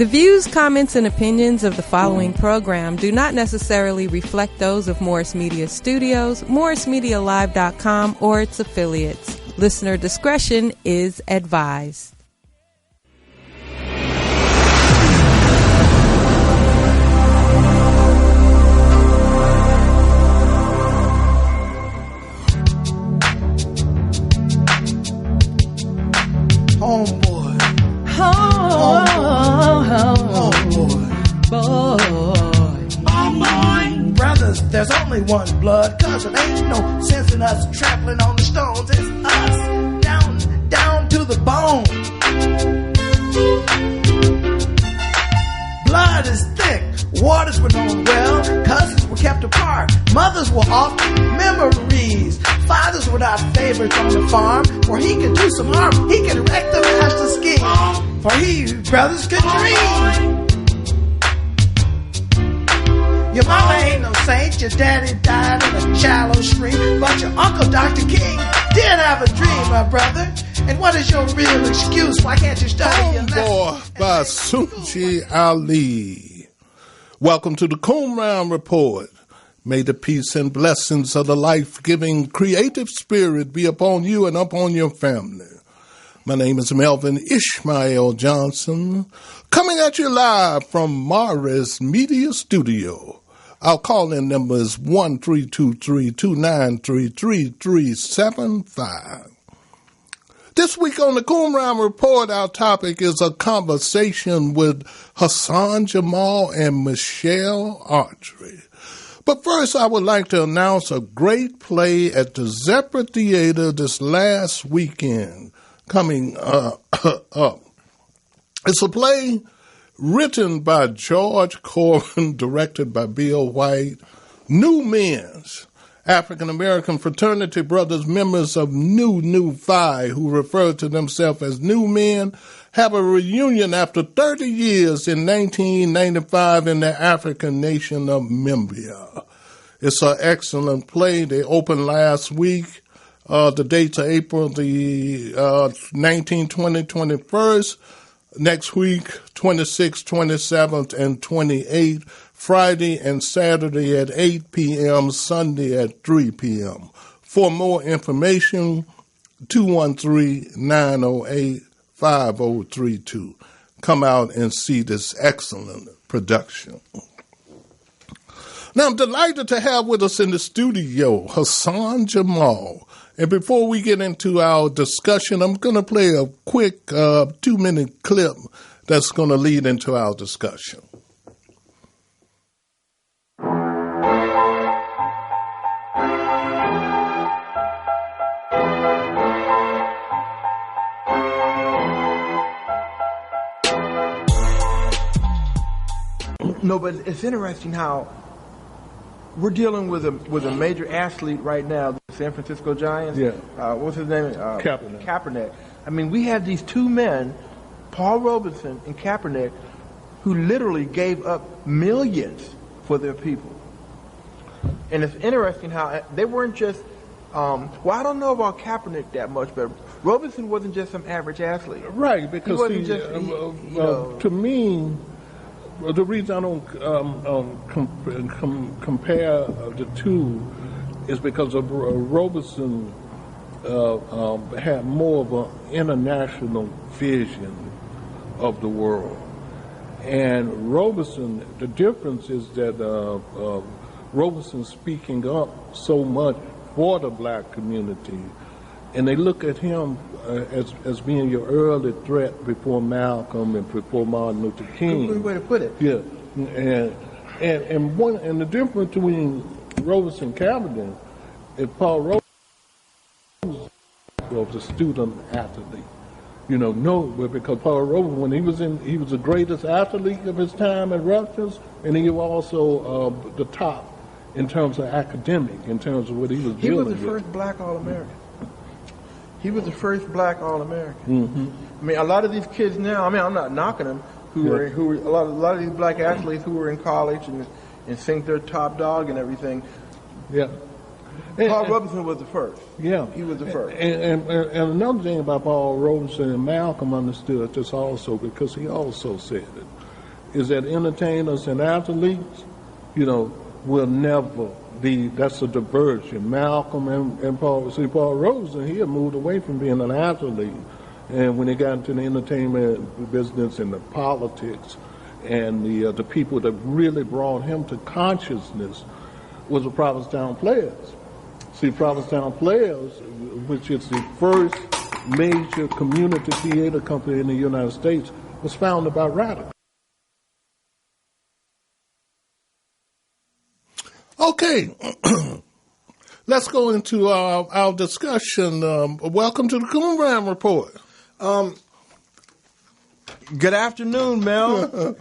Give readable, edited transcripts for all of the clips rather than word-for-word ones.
The views, comments, and opinions of the following program do not necessarily reflect those of Morris Media Studios, MorrisMediaLive.com, or its affiliates. Listener discretion is advised. There's only one blood, cause it ain't no sense in us trampling on the stones. It's us, down to the bone. Blood is thick, waters were known well, cousins were kept apart, mothers were often memories. Fathers were not favorites on the farm, for he could do some harm, he could wreck the master's scheme, for he, brothers, could dream. Your mama ain't no saint, your daddy died in a shallow stream, but your uncle Dr. King did have a dream, my brother. And what is your real excuse? Why can't you study your lesson? Homeboy by Sunji Ali. Welcome to the Qumran Report. May the peace and blessings of the life-giving creative spirit be upon you and upon your family. My name is Melvin Ishmael Johnson, coming at you live from Morris Media Studio. Our call-in number is 1-323-293-3375. This week on the Qumran Report, our topic is a conversation with Hassan Jamal and Michelle Archery. But first, I would like to announce a great play at the Zephyr Theater this last weekend coming up. It's a play written by George Corbin, directed by Bill White. New Men's African-American fraternity brothers, members of Nu Phi, who refer to themselves as New Men, have a reunion after 30 years in 1995 in the African nation of Namibia. It's an excellent play. They opened last week. The dates are April the 19th, 20th, 21st. Next week, 26th, 27th, and 28th, Friday and Saturday at 8 p.m., Sunday at 3 p.m. For more information, 213-908-5032. Come out and see this excellent production. Now, I'm delighted to have with us in the studio Hassan Jamal. And before we get into our discussion, I'm going to play a quick 2-minute clip that's going to lead into our discussion. No, but it's interesting how we're dealing with a major athlete right now, the San Francisco Giants. Yeah. What's his name? Kaepernick. I mean, we have these two men, Paul Robeson and Kaepernick, who literally gave up millions for their people. And it's interesting how they weren't just, I don't know about Kaepernick that much, but Robeson wasn't just some average athlete. Right, because to me, the reason I don't compare the two is because of Robeson had more of an international vision of the world. And Robeson, the difference is that Robeson speaking up so much for the black community, and they look at him as being your early threat before Malcolm and before Martin Luther King. Good way to put it. Yeah, and the difference between Robeson and Kaepernick is Paul Robeson was a student athlete. Because Paul Robeson, when he was the greatest athlete of his time at Rutgers, and he was also the top in terms of academic, in terms of what he was dealing with. He was the first black All-American. He was the first black All-American. Mm-hmm. I mean, a lot of these kids now, I'm not knocking them, who were a lot of these black athletes who were in college and think they're top dog and everything. Yeah. Paul Robeson was the first. Yeah. He was the first. And another thing about Paul Robeson, and Malcolm understood this also, because he also said it. is that entertainers and athletes, will never be, that's a diversion. Malcolm and Paul Robeson, he had moved away from being an athlete. And when he got into the entertainment business and the politics and the people that really brought him to consciousness was the Provincetown Players. See, Provincetown Players, which is the first major community theater company in the United States, was founded by radicals. Okay, let's go into our discussion. Welcome to the Qumran Report. Good afternoon, Mel.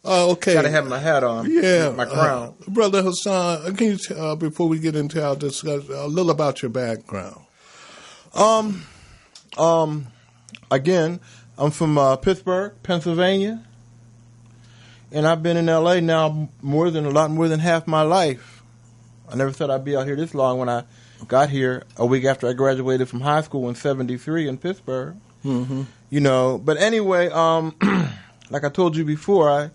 Okay. Gotta have my hat on. Yeah. My crown. Brother Hassan, can you, before we get into our discussion, a little about your background? Again, I'm from Pittsburgh, Pennsylvania, and I've been in L.A. now a lot more than half my life. I never thought I'd be out here this long when I got here a week after I graduated from high school in '73 in Pittsburgh. Mm-hmm. But anyway, like I told you before,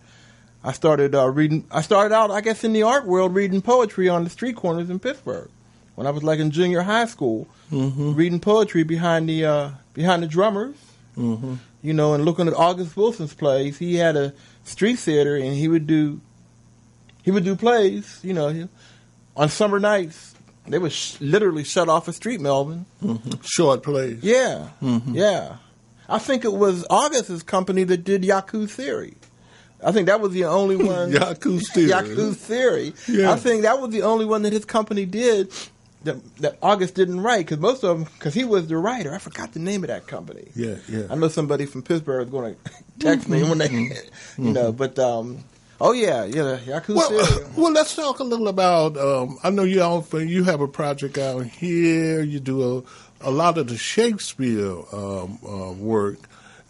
I started reading. I started out, I guess, in the art world reading poetry on the street corners in Pittsburgh when I was like in junior high school, reading poetry behind the drummers. Mm-hmm. And looking at August Wilson's plays. He had a street theater, and he would do plays. On summer nights, they would literally shut off a street, Melvin. Mm-hmm. Short plays. Yeah, yeah. I think it was August's company that did Yaku's Theory. I think that was the only one. Yaku's Theory. Yaku's Theory. Yeah. I think that was the only one that his company did that August didn't write, because most of them, because he was the writer. I forgot the name of that company. Yeah, yeah. I know somebody from Pittsburgh is going to text me when they, but Yaku's Theory. Well, let's talk a little about. I know you have a project out here. You do a lot of the Shakespeare work.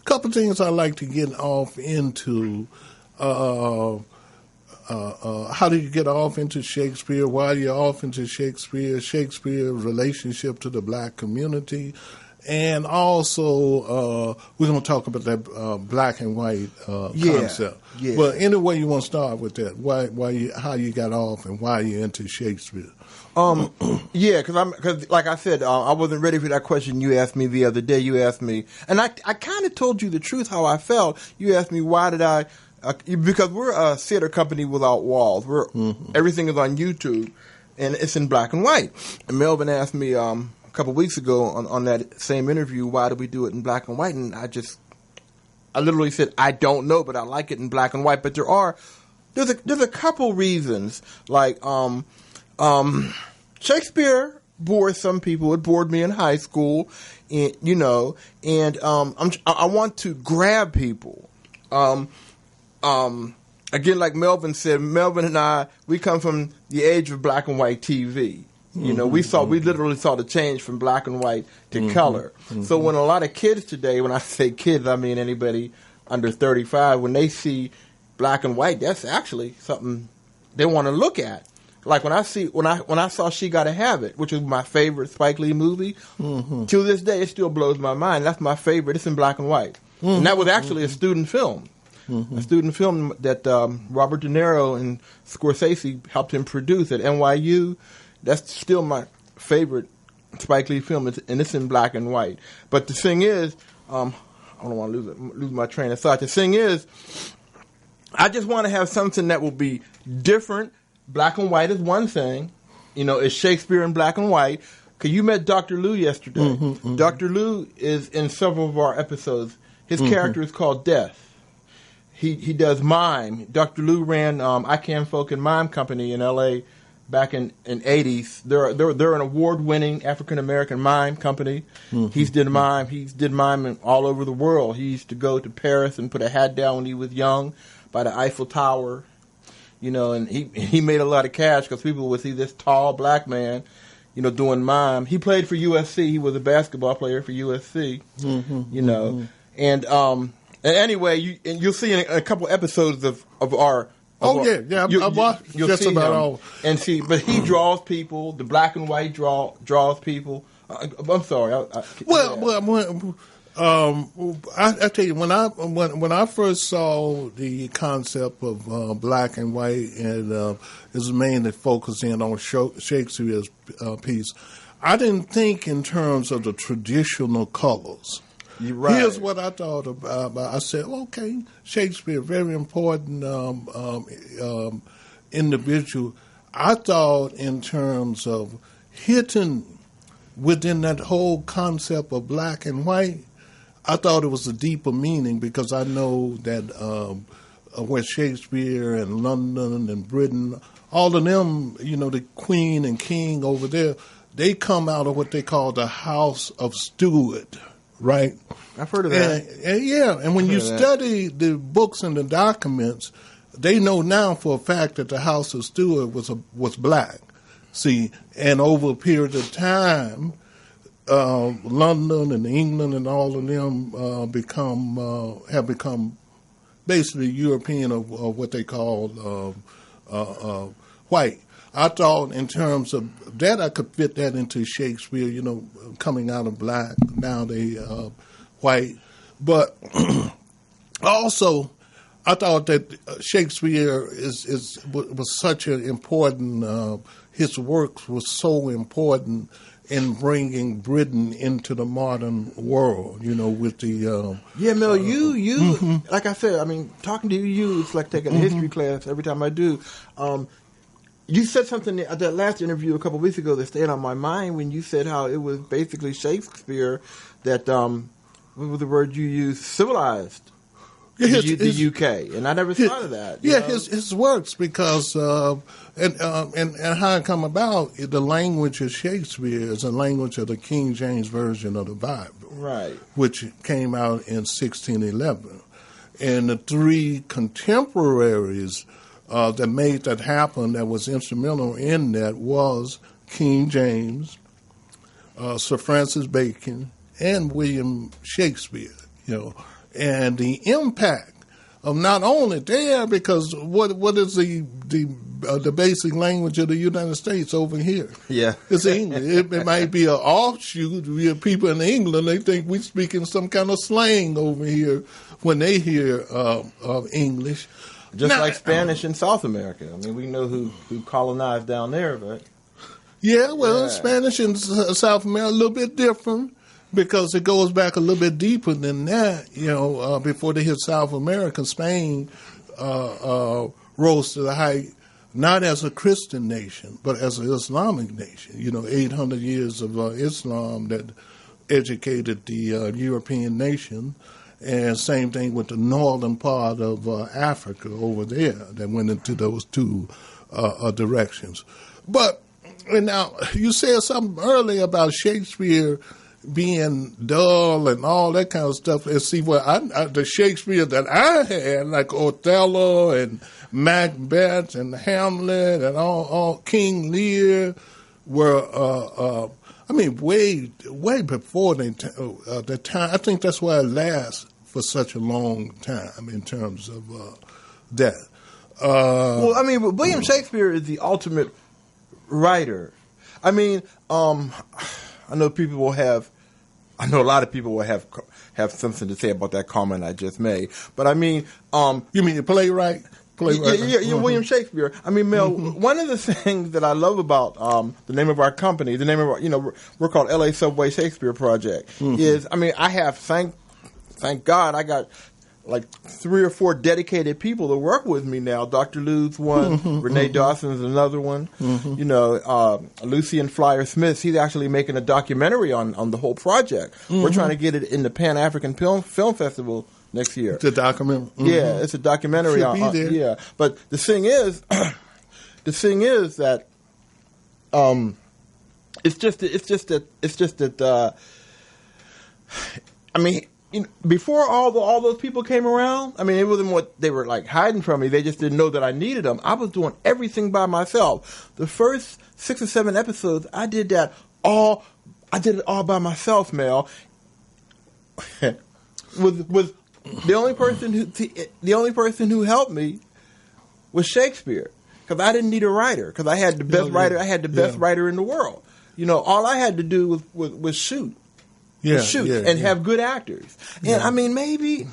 A couple things I like to get off into. How do you get off into Shakespeare? Why are you off into Shakespeare? Shakespeare's relationship to the black community. And also, we're going to talk about that black and white concept. Yeah. But anyway, you want to start with that? How you got off and why you into Shakespeare? Because like I said, I wasn't ready for that question you asked me the other day. You asked me, and I kind of told you the truth how I felt. You asked me why did I. Because we're a theater company without walls. Everything is on YouTube, and it's in black and white. And Melvin asked me a couple of weeks ago on that same interview, why do we do it in black and white? And I literally said, I don't know, but I like it in black and white. But there's a couple reasons. Like Shakespeare bores some people. It bored me in high school, and I want to grab people. Again, like Melvin said, Melvin and I, we come from the age of black and white TV. We literally saw the change from black and white to color. So when a lot of kids today, when I say kids, I mean anybody under 35, when they see black and white, that's actually something they want to look at. Like when I saw She Gotta Have It, which is my favorite Spike Lee movie, to this day it still blows my mind. That's my favorite. It's in black and white. And that was actually a student film. A student film that Robert De Niro and Scorsese helped him produce at NYU. That's still my favorite Spike Lee film, and it's in black and white. But the thing is, I don't want to lose my train of thought. The thing is, I just want to have something that will be different. Black and white is one thing. It's Shakespeare in black and white. Because you met Dr. Lou yesterday. Dr. Lou is in several of our episodes. His character is called Death. He does mime. Dr. Lou ran I Can Folk and Mime Company in L.A. back in 80s. They're an award-winning African-American mime company. He's did mime all over the world. He used to go to Paris and put a hat down when he was young by the Eiffel Tower. And he made a lot of cash because people would see this tall black man, doing mime. He played for USC. He was a basketball player for USC, And anyway, you'll see in a couple episodes of our. I watched just about all. And see, but he draws people. The black and white draws people. I'm sorry. I tell you, when I first saw the concept of black and white, and it was mainly focusing on Shakespeare's piece, I didn't think in terms of the traditional colors. Right. Here's what I thought about. I said, okay, Shakespeare, very important individual. I thought in terms of hitting within that whole concept of black and white, I thought it was a deeper meaning, because I know that where Shakespeare and London and Britain, all of them, the queen and king over there, they come out of what they call the House of Stuart, right? I've heard of that. And when you study the books and the documents, they know now for a fact that the House of Stuart was black. See, and over a period of time, London and England and all of them have become basically European of what they call white. I thought in terms of that, I could fit that into Shakespeare, coming out of black, now they white. But also, I thought that Shakespeare was such an important, his works was so important in bringing Britain into the modern world, with the... Mel, you like I said, talking to you, it's like taking a history class every time I do. You said something at that last interview a couple of weeks ago that stayed on my mind when you said how it was basically Shakespeare that, what was the word you used, civilized the UK. And I never thought of that. His works, because, and how it come about, the language of Shakespeare is a language of the King James Version of the Bible. Right. Which came out in 1611. And the three contemporaries that made that happen, that was instrumental in that, was King James, Sir Francis Bacon, and William Shakespeare. And the impact of not only there, because what is the basic language of the United States over here? Yeah, it's English. It might be an offshoot. We have people in England, they think we're speaking some kind of slang over here when they hear of English. Just like Spanish in South America. We know who colonized down there, but... Spanish in South America, a little bit different, because it goes back a little bit deeper than that. Before they hit South America, Spain rose to the height, not as a Christian nation, but as an Islamic nation. 800 years of Islam that educated the European nation. And same thing with the northern part of Africa over there that went into those two directions. But now, you said something earlier about Shakespeare being dull and all that kind of stuff. And see, the Shakespeare that I had, like Othello and Macbeth and Hamlet and all King Lear, were way before the time. I think that's why it lasts for such a long time in terms of that. William Shakespeare is the ultimate writer. I know a lot of people will have something to say about that comment I just made. But you mean the playwright? William Shakespeare. Mel, one of the things that I love about the name of our company, the name of our, we're called LA Subway Shakespeare Project, is, I have, thank God, I got like 3 or 4 dedicated people that work with me now. Dr. Lou's one, Renee Dawson's another one. Lucian Flyer Smith, he's actually making a documentary on the whole project. We're trying to get it in the Pan-African Film Festival next year. It's a documentary. Yeah, it's a documentary. Should be there. Yeah, but the thing is that it's just that before all those people came around, it wasn't what they were like hiding from me. They just didn't know that I needed them. I was doing everything by myself. The first 6 or 7 episodes, I did it all by myself, Mel. with the only person who helped me was Shakespeare, because I didn't need a writer, because I had the best writer. I had the best writer in the world. All I had to do was shoot. Yeah, shoot, yeah, and yeah. have good actors. And I mean, maybe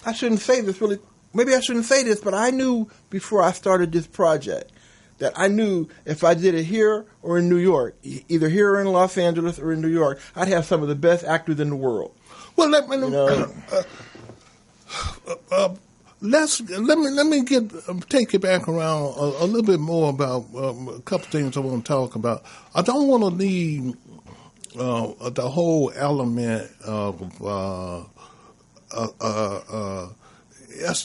I shouldn't say this really. Maybe I shouldn't say this, but I knew before I started this project that I knew if I did it here or in New York, either here or in Los Angeles or in New York, I'd have some of the best actors in the world. Well, let me take you back around a little bit more about a couple things I want to talk about. I don't want to leave the whole element of.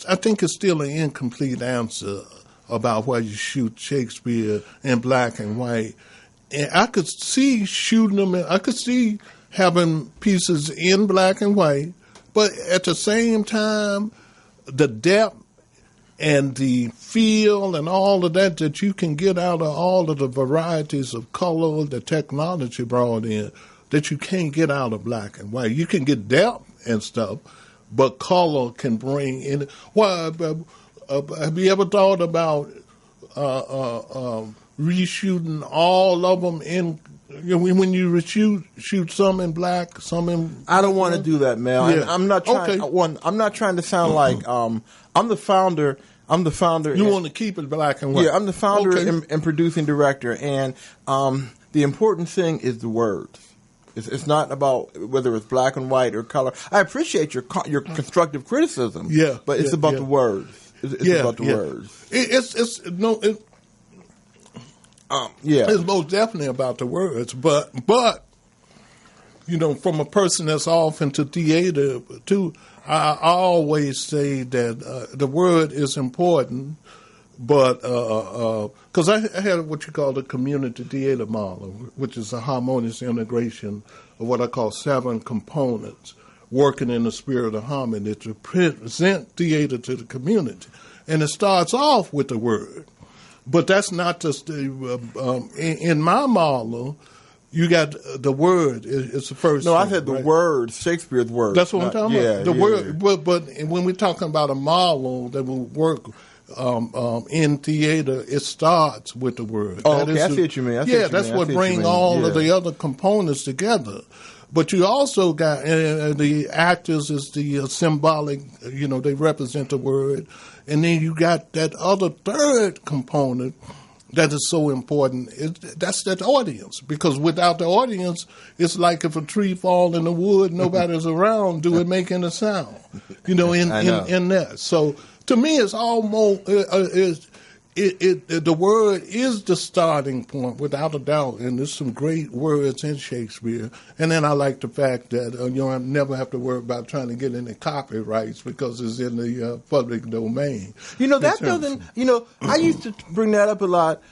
I think it's still an incomplete answer about why you shoot Shakespeare in black and white. And I could see shooting them. I could see having pieces in black and white, but at the same time, the depth and the feel and all of that you can get out of all of the varieties of color the technology brought in that you can't get out of black and white. You can get depth and stuff, but color can bring in. Well, have you ever thought about reshooting all of them in? When you shoot some in black, some in. I don't want to do that, Mel. Yeah. And I'm not trying. Okay. I'm not trying to sound like I'm the founder. You want to keep it black and white. Yeah, I'm the founder Okay. and producing director, and the important thing is the words. It's not about whether it's black and white or color. I appreciate your constructive criticism. Yeah, but it's about the words. It's about the words. It's most definitely about the words. But from a person that's off into theater too, I always say that the word is important. But because I had what you call the community theater model, which is a harmonious integration of what I call 7 components working in the spirit of harmony to present theater to the community. And it starts off with the word. But that's not just in my model. You got the word. It's the first. No, thing, I said the right? word, Shakespeare's word. That's what I'm talking about. The word. Yeah. But when we're talking about a model that will work in theater, it starts with the word. Oh, okay. I see what you mean. That's what brings all of the other components together. But you also got the actors is the symbolic. They represent the word, and then you got that other third component that is so important. That's that audience, because without the audience, it's like if a tree falls in the wood, nobody's around. Do it make any sound? In that. So to me, it's almost the word is the starting point, without a doubt. And there's some great words in Shakespeare. And then I like the fact that you never have to worry about trying to get any copyrights because it's in the public domain. That doesn't. I used to bring that up a lot,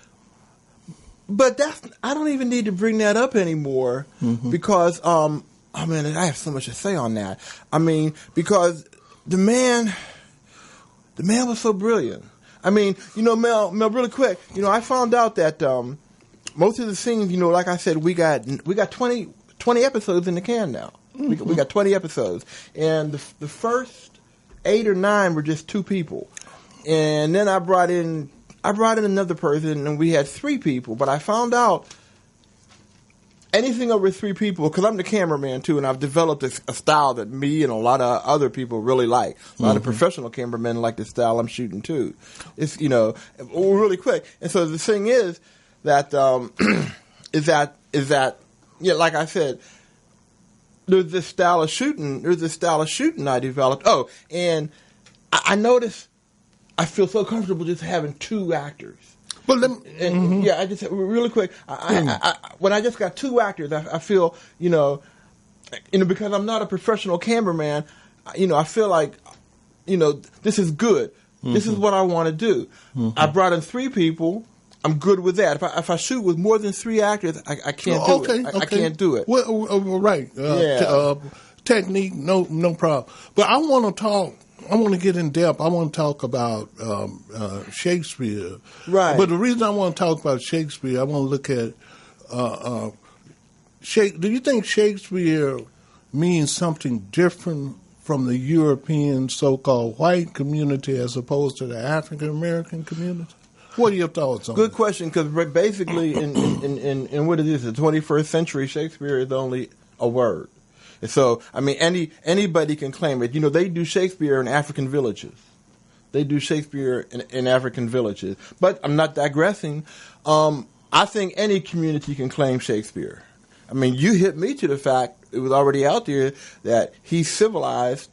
but I don't even need to bring that up anymore because I have so much to say on that. Because the man was so brilliant. Mel, really quick, I found out that most of the scenes, like I said, we got 20 episodes in the can now. We got 20 episodes. And the first 8 or 9 were just 2 people. And then I brought in another person, and we had 3 people. But I found out anything over 3 people, because I'm the cameraman too, and I've developed a style that me and a lot of other people really like. A lot of professional cameramen like the style I'm shooting too. It's really quick. And so the thing is that like I said, there's this style of shooting. I developed. Oh, and I noticed I feel so comfortable just having 2 actors. But I just really quick. When I just got 2 actors, I feel because I'm not a professional cameraman. I feel like this is good. This is what I want to do. I brought in 3 people. I'm good with that. If I shoot with more than 3 actors, I can't do it. I can't do it. Well, right. Technique, no problem. But I want to talk. I want to get in depth. I want to talk about Shakespeare. Right. But the reason I want to talk about Shakespeare, I want to look at do you think Shakespeare means something different from the European so-called white community as opposed to the African American community? What are your thoughts on that? Good question, because basically in what it is, the 21st century, Shakespeare is only a word. So, I mean, anybody can claim it. You know, they do Shakespeare in African villages. They do Shakespeare in African villages. But I'm not digressing. I think any community can claim Shakespeare. I mean, you hit me to the fact, it was already out there, that he civilized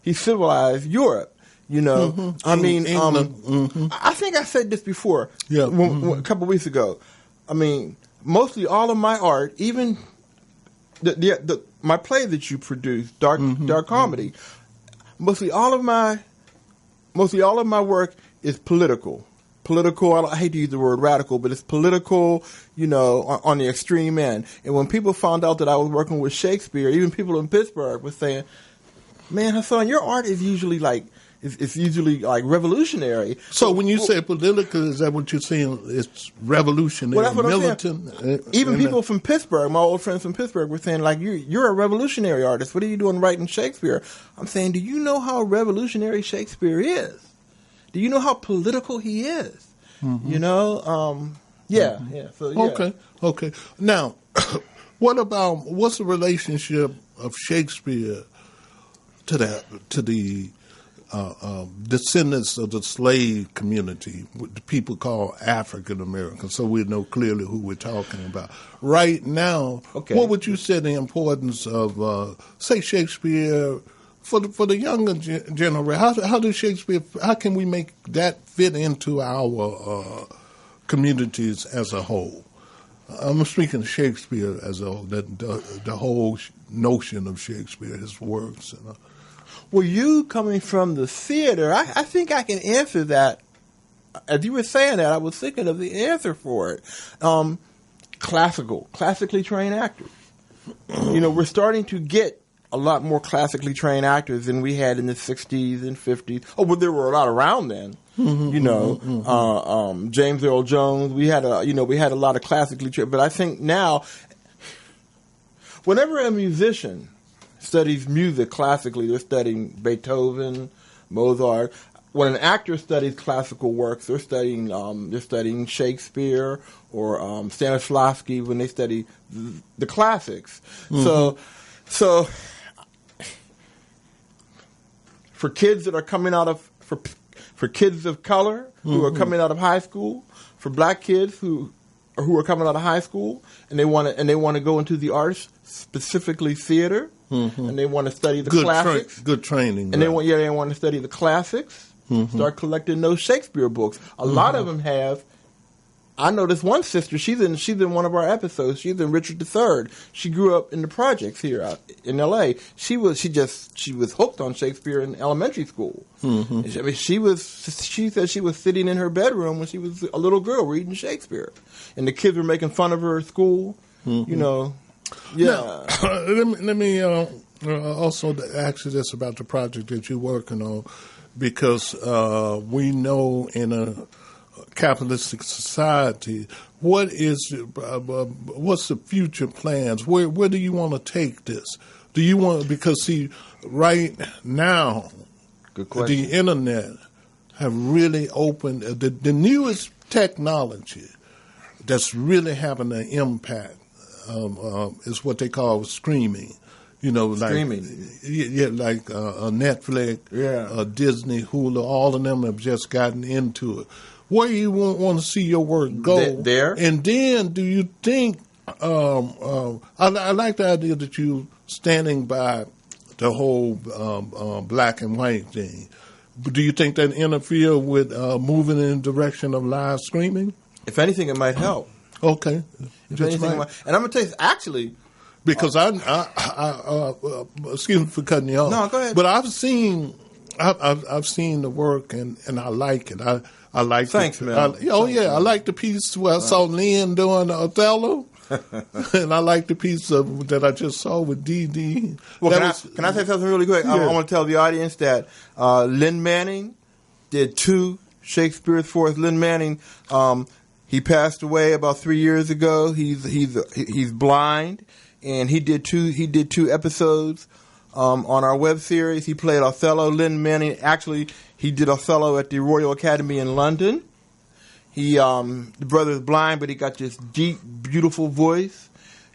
Europe. You know, Mm-hmm. I mean, England. I think I said this before, Yeah. a couple of weeks ago. I mean, mostly all of my art, even my play that you produced, dark comedy, mostly all of my work is political. I hate to use the word radical, but it's political, you know, on the extreme end. And when people found out that I was working with Shakespeare, even people in Pittsburgh were saying, "Man, Hassan, your art is usually like revolutionary." So when you say political, is that what you're saying? It's revolutionary, that's what militant? I'm saying. Even people from Pittsburgh, my old friends from Pittsburgh, were saying, like, you're a revolutionary artist. What are you doing writing Shakespeare? I'm saying, do you know how revolutionary Shakespeare is? Do you know how political he is? Mm-hmm. You know? Yeah. So, yeah. Okay. Now, what's the relationship of Shakespeare to the descendants of the slave community, what the people call African Americans, so we know clearly who we're talking about. Right now, what would you say the importance of, say, Shakespeare for the younger generation? How does Shakespeare? How can we make that fit into our communities as a whole? I'm speaking of Shakespeare as a whole, the whole notion of Shakespeare, his works, and. Well, you coming from the theater, I think I can answer that. As you were saying that, I was thinking of the answer for it. Classically trained actors. You know, we're starting to get a lot more classically trained actors than we had in the 60s and 50s. Oh, but there were a lot around then. You know, James Earl Jones. We had a lot of classically trained. But I think now, whenever a musician studies music classically, they're studying Beethoven, Mozart. When an actor studies classical works, they're studying Shakespeare or Stanislavski when they study the classics. Mm-hmm. So for kids that are coming out of for kids of color who are coming out of high school, for black kids who are coming out of high school and they want to go into the arts, specifically theater. Mm-hmm. And they want to study the classics. Good training. And they want to study the classics. Mm-hmm. Start collecting those Shakespeare books. A lot of them have. I know this one sister. She's in one of our episodes. She's in Richard III. She grew up in the projects here out in L.A. She was hooked on Shakespeare in elementary school. Mm-hmm. I mean, she said she was sitting in her bedroom when she was a little girl reading Shakespeare, and the kids were making fun of her at school. Mm-hmm. You know. Yeah. Now, let me also ask you this about the project that you're working on, because we know in a capitalistic society, what's the future plans? Where do you want to take this? Do you want, because see, right now, the internet have really opened the newest technology that's really having an impact. Is what they call streaming. You know, like streaming. Like Netflix, Disney, Hulu. All of them have just gotten into it. Where you want to see your work go there, and then do you think? I like the idea that you standing by the whole black and white thing. But do you think that interfere with moving in the direction of live streaming? If anything, it might help. Okay. And I'm going to tell you, actually, because I excuse me for cutting you off. No, go ahead. But I've seen the work and I like it. I like. Thanks, man. I like the piece where I saw Lynn doing Othello, and I like the piece that I just saw with Dee. Well, can I say something really quick? Yeah. I want to tell the audience that Lynn Manning did 2 Shakespeare's for us. Lynn Manning. He passed away about 3 years ago. He's blind, and he did 2 episodes on our web series. He played Othello. Lynn Manning he did Othello at the Royal Academy in London. The brother's blind, but he got this deep, beautiful voice,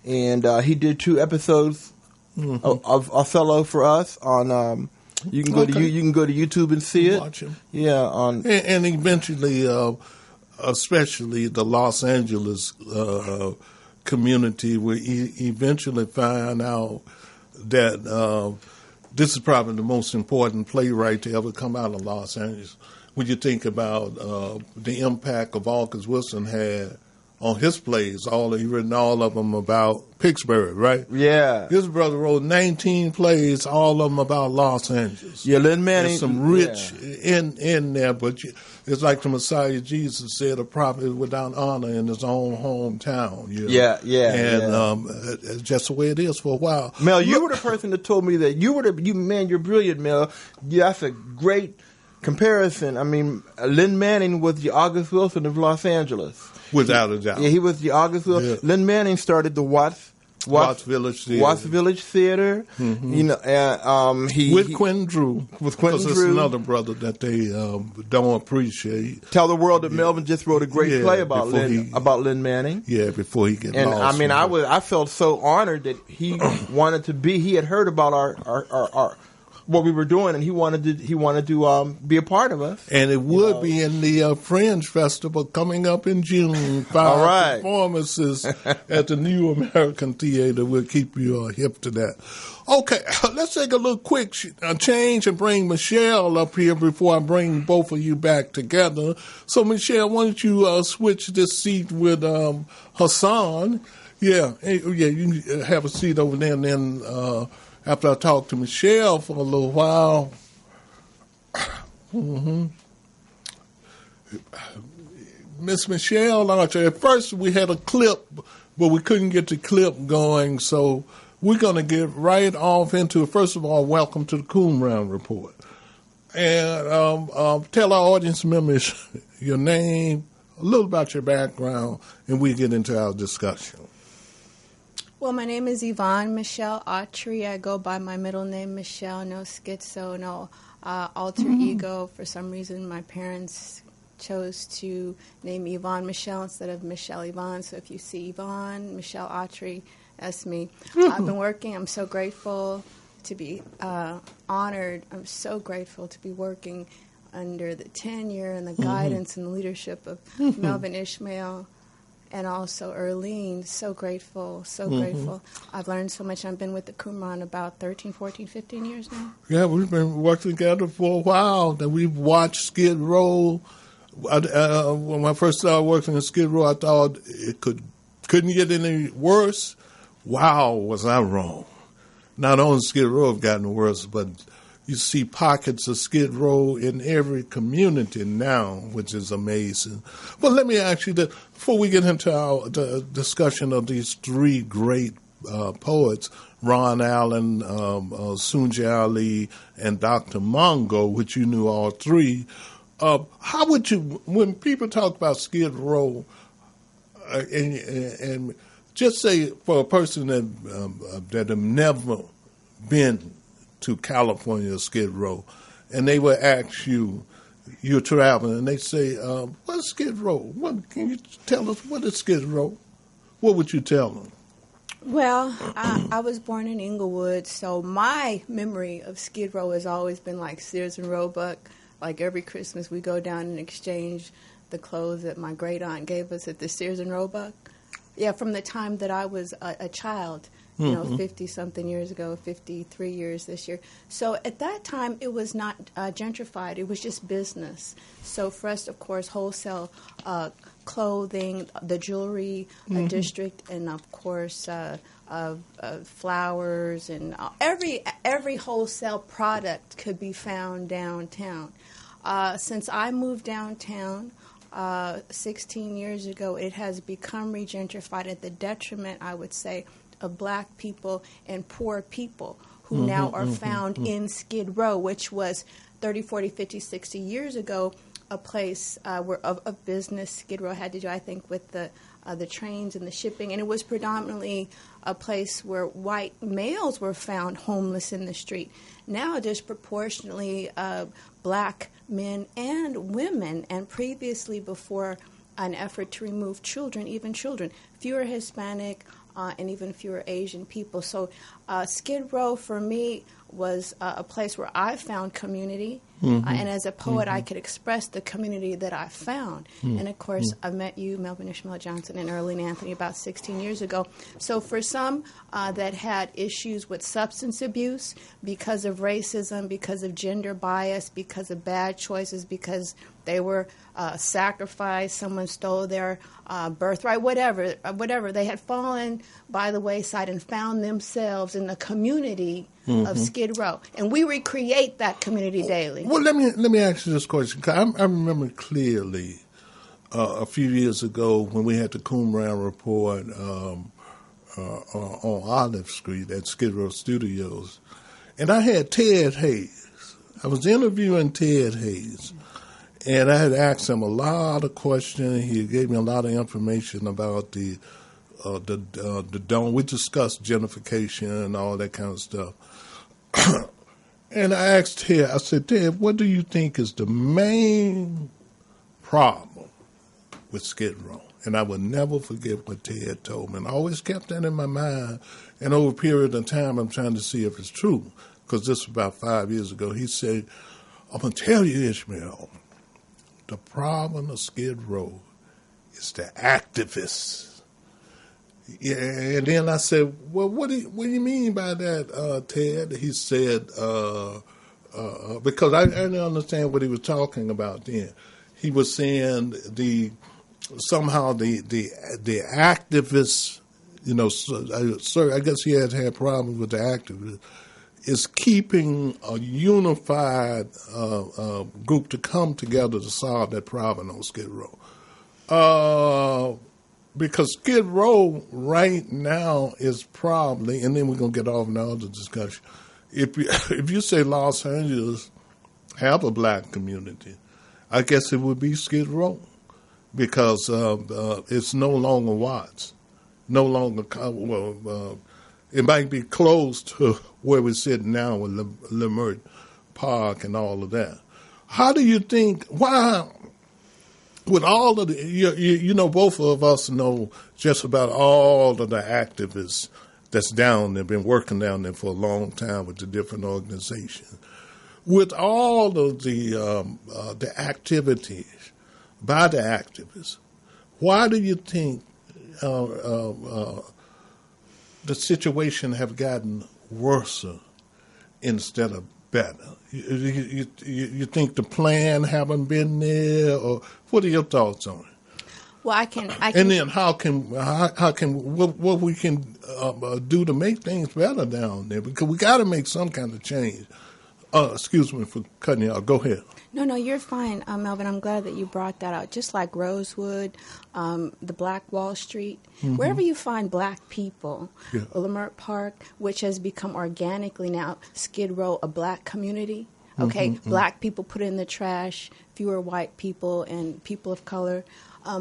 and he did 2 episodes a fellow for us on. You can go to YouTube and see it. Watch him. Yeah, on and eventually, especially the Los Angeles community, will eventually find out that this is probably the most important playwright to ever come out of Los Angeles. When you think about the impact of August Wilson had on his plays, he written all of them about Pittsburgh, right? Yeah. His brother wrote 19 plays, all of them about Los Angeles. Yeah, Lynn Manning. There's some rich in there, but it's like the Messiah Jesus said, a prophet without honor in his own hometown. You know? And it's just the way it is for a while. Mel, you were the person that told me that you're brilliant, Mel. Yeah, that's a great comparison. I mean, Lynn Manning was the August Wilson of Los Angeles. Without a doubt. Yeah, he was the August Wilson. Yeah. Lynn Manning started the Watts Village Theater. Watts Village Theater. Mm-hmm. You know, with Quentin Drew. With Quentin Drew. Because it's another brother that they don't appreciate. Tell the world that Melvin just wrote a great play about Lynn Manning. Yeah, before he get lost. And I mean, I felt so honored that he wanted to be. He had heard about our what we were doing, and he wanted to be a part of us. And it would be in the Fringe Festival coming up in June. 5 performances at the New American Theater. We'll keep you hip to that. Okay, let's take a little quick change and bring Michelle up here before I bring both of you back together. So, Michelle, why don't you switch this seat with Hassan? Yeah, you can have a seat over there, and then after I talk to Michelle for a little while. Miss Michelle Archer, at first we had a clip, but we couldn't get the clip going, so we're going to get right off into it. First of all, welcome to the Qumran Report. And tell our audience members your name, a little about your background, and we get into our discussion. Well, my name is Yvonne Michelle Autry. I go by my middle name, Michelle, no schizo, no alter ego. For some reason, my parents chose to name Yvonne Michelle instead of Michelle Yvonne. So if you see Yvonne Michelle Autry, that's me. I've been working. I'm so grateful to be honored. I'm so grateful to be working under the tenure and the guidance and the leadership of Melvin, Ishmael, and also Erlene. So grateful, so grateful. I've learned so much. I've been with the Qumran about 13, 14, 15 years now. Yeah, we've been working together for a while. That we've watched Skid Row. When I first started working in Skid Row, I thought it couldn't get any worse. Wow, was I wrong. Not only Skid Row have gotten worse, but you see pockets of Skid Row in every community now, which is amazing. But let me ask you that before we get into the discussion of these three great poets, Ron Allen, Sunja Ali, and Dr. Mongo, which you knew all three, how would you, when people talk about Skid Row, and just say for a person that have never been to California, Skid Row, and they would ask you, you're traveling, and they say, what's Skid Row? Can you tell us what is Skid Row? What would you tell them? Well, I was born in Inglewood, so my memory of Skid Row has always been like Sears and Roebuck. Like every Christmas we go down and exchange the clothes that my great aunt gave us at the Sears and Roebuck. Yeah, from the time that I was a child. 50-something years ago, 53 years this year. So at that time, it was not gentrified. It was just business. So for us, of course, wholesale clothing, the jewelry district, and, of course, flowers, and every wholesale product could be found downtown. Since I moved downtown 16 years ago, it has become regentrified at the detriment, I would say, of black people and poor people who now are found in Skid Row, which was 30, 40, 50, 60 years ago a place of business. Skid Row had to do, I think, with the trains and the shipping, and it was predominantly a place where white males were found homeless in the street. Now disproportionately black men and women, and previously before an effort to remove children, even children, fewer Hispanic, and even fewer Asian people. So Skid Row for me was a place where I found community. And as a poet, I could express the community that I found. And, of course, I met you, Melvin Ishmael Johnson, and Earlene Anthony about 16 years ago. So for some that had issues with substance abuse because of racism, because of gender bias, because of bad choices, because they were sacrificed, someone stole their birthright, whatever. They had fallen by the wayside and found themselves in the community of Skid Row. And we recreate that community daily. Well, let me ask you this question. 'Cause I remember clearly a few years ago when we had the Qumran report on Olive Street at Skid Row Studios. And I had Ted Hayes. I was interviewing Ted Hayes. And I had asked him a lot of questions. He gave me a lot of information about the dome. We discussed gentrification and all that kind of stuff. And I asked Ted, I said, Ted, what do you think is the main problem with Skid Row? And I will never forget what Ted told me. And I always kept that in my mind. And over a period of time, I'm trying to see if it's true. Because this was about 5 years ago. He said, I'm going to tell you, Ishmael, the problem of Skid Row is the activists. Yeah, and then I said, well, what do you mean by that, Ted? He said, because I didn't understand what he was talking about then. He was saying somehow the activists, I guess he had problems with the activists, is keeping a unified group to come together to solve that problem on Skid Row. Because Skid Row right now is probably, and then we're going to get off in the other discussion, if you say Los Angeles have a black community, I guess it would be Skid Row because it's no longer Watts, no longer, it might be close to where we're sitting now with Leimert Park and all of that. How do you think, why, with all of the, both of us know just about all of the activists that's down there, been working down there for a long time with the different organizations. With all of the activities by the activists, why do you think the situation have gotten worse instead of better? You think the plan haven't been there, or what are your thoughts on it? Well, I can. And then what we can do to make things better down there, because we got to make some kind of change. Excuse me for cutting you off. Go ahead. No, you're fine, Melvin. I'm glad that you brought that out. Just like Rosewood, the Black Wall Street, wherever you find black people, Leimert Park, which has become organically now Skid Row, a black community. Okay, black people put in the trash, fewer white people and people of color.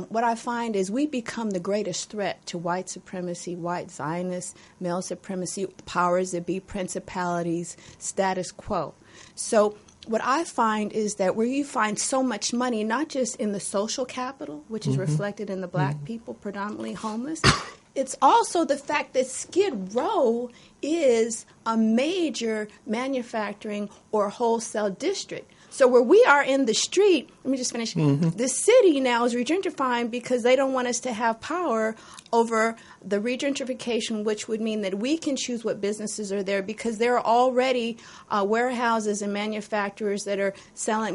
What I find is we become the greatest threat to white supremacy, white Zionists, male supremacy, powers that be, principalities, status quo. So what I find is that where you find so much money, not just in the social capital, which is reflected in the black people, predominantly homeless, it's also the fact that Skid Row is a major manufacturing or wholesale district. So where we are in the street, let me just finish. The city now is regentrifying because they don't want us to have power over the regentrification, which would mean that we can choose what businesses are there because there are already warehouses and manufacturers that are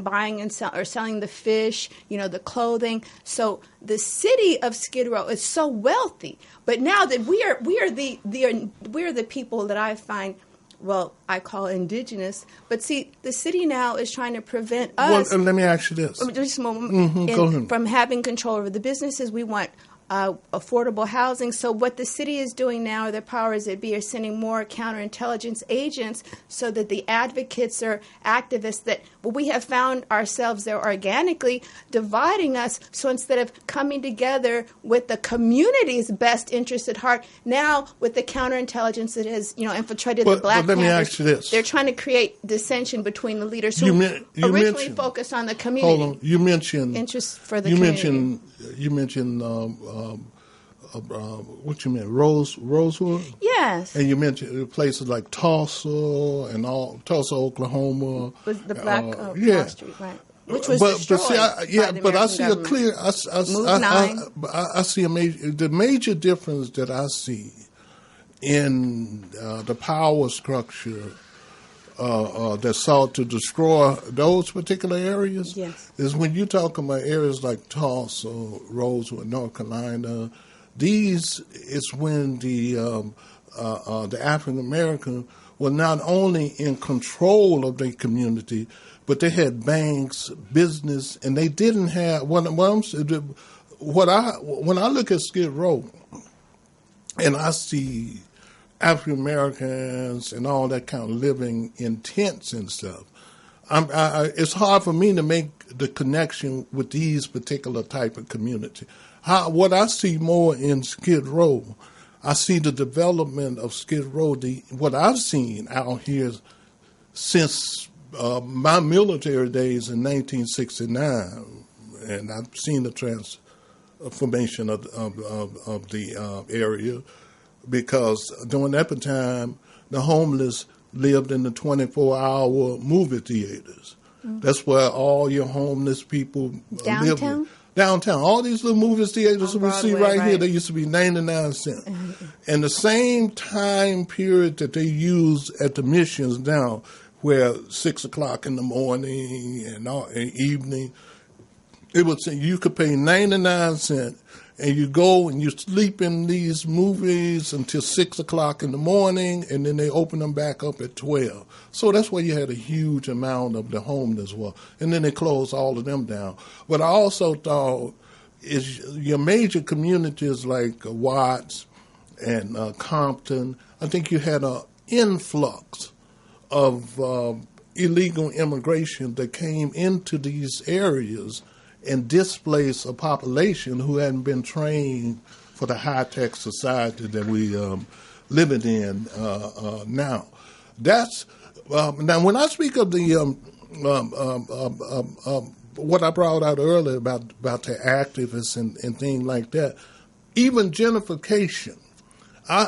buying and selling the fish, the clothing. So the city of Skid Row is so wealthy, but now that we are the people that I find. Well, I call indigenous, but see, the city now is trying to prevent us. Well, let me ask you this: just a moment, from having control over the businesses. We want affordable housing. So what the city is doing now, the powers that be, are sending more counterintelligence agents so that the advocates or activists that we have found ourselves there organically dividing us. So instead of coming together with the community's best interest at heart, now with the counterintelligence that has infiltrated the black let me Panthers, ask you this. They're trying to create dissension between the leaders who originally focused on the community. Hold on. You mentioned interests for the community. You mentioned what you meant, Rosewood? Yes. And you mentioned places like Tulsa and Tulsa, Oklahoma. Was the Black Wall Street, right? Which was destroyed by the American government. I see the major difference that I see in the power structure that sought to destroy those particular areas is when you talk about areas like Tulsa, Rosewood, North Carolina. These is when the African American were not only in control of their community, but they had banks, business, and they didn't have when I look at Skid Row and I see African Americans and all that kind of living in tents and stuff, it's hard for me to make the connection with these particular type of community. What I see more in Skid Row, I see the development of Skid Row. What I've seen out here since my military days in 1969, and I've seen the transformation of the area, because during that time, the homeless lived in the 24-hour movie theaters. Mm-hmm. That's where all your homeless people lived. Downtown. All these little movie theaters we see right here, they used to be 99 cents. And the same time period that they use at the missions now, where 6 o'clock in the morning and evening, it would say you could pay 99 cents and you go and you sleep in these movies until 6 o'clock in the morning, and then they open them back up at 12. So that's where you had a huge amount of the homeless were. And then they closed all of them down. But I also thought is your major communities like Watts and Compton, I think you had an influx of illegal immigration that came into these areas and displace a population who hadn't been trained for the high-tech society that we living in now. That's now when I speak of the what I brought out earlier about the activists and things like that, even gentrification.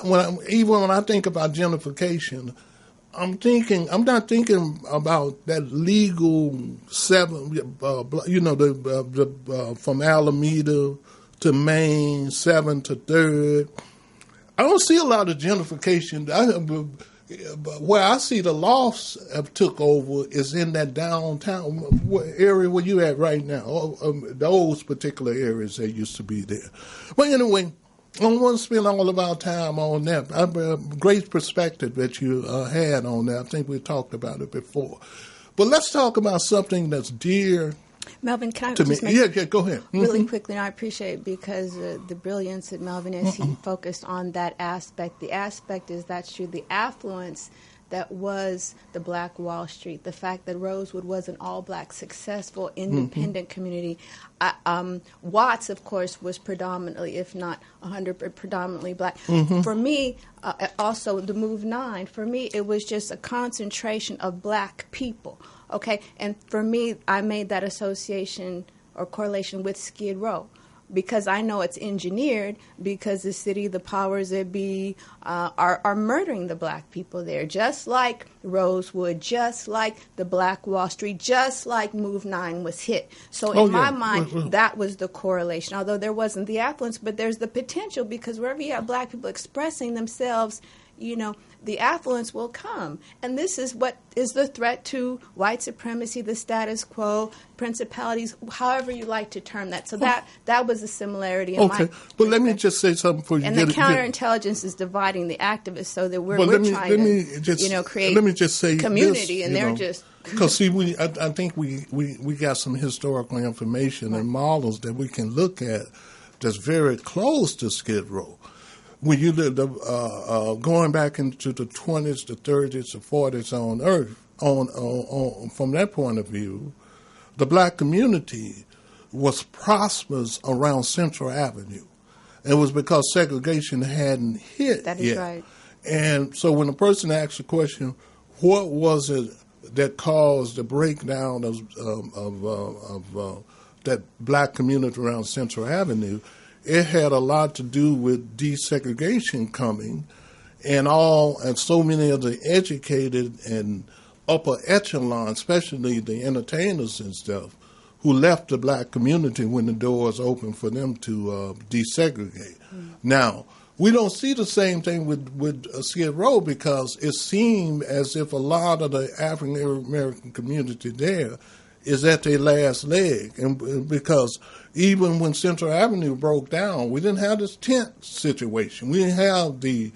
When I think about gentrification, I'm not thinking about that legal from Alameda to Maine, 7th to 3rd. I don't see a lot of gentrification. Where I see the loss have took over is in that downtown area where you at right now. Those particular areas that used to be there. But anyway, I don't want to spend all of our time on that. Great perspective that you had on that. I think we talked about it before. But let's talk about something that's dear Melvin, can I to just me. make Yeah, go ahead. Really quickly, and I appreciate because the brilliance that Melvin is, he focused on that aspect. The aspect is that's true. The affluence that was the Black Wall Street, the fact that Rosewood was an all-black, successful, independent community. Watts, of course, was predominantly, if not 100%, predominantly black. For me, also the Move 9, for me, it was just a concentration of black people. Okay, and for me, I made that association or correlation with Skid Row, because I know it's engineered because the city, the powers that be, are murdering the black people there, just like Rosewood, just like the Black Wall Street, just like Move 9 was hit. So in my mind, that was the correlation, although there wasn't the affluence, but there's the potential, because wherever you have black people expressing themselves, the affluence will come. And this is what is the threat to white supremacy, the status quo, principalities, however you like to term that. So that was a similarity in my but let me just say something for you. And the counterintelligence is dividing the activists so that we're trying to create community, and they're just... Because, see, I think we got some historical information and models that we can look at that's very close to Skid Row. When you going back into the 20s, the 30s, the 40s on Earth, from that point of view, the black community was prosperous around Central Avenue. It was because segregation hadn't hit That is yet. right. And so when a person asks the question, what was it that caused the breakdown of that black community around Central Avenue, it had a lot to do with desegregation coming, and so many of the educated and upper echelon, especially the entertainers and stuff, who left the black community when the doors opened for them to desegregate. Now, we don't see the same thing with Skid Row, because it seemed as if a lot of the African American community there is at their last leg. And because even when Central Avenue broke down, we didn't have this tent situation. We didn't have the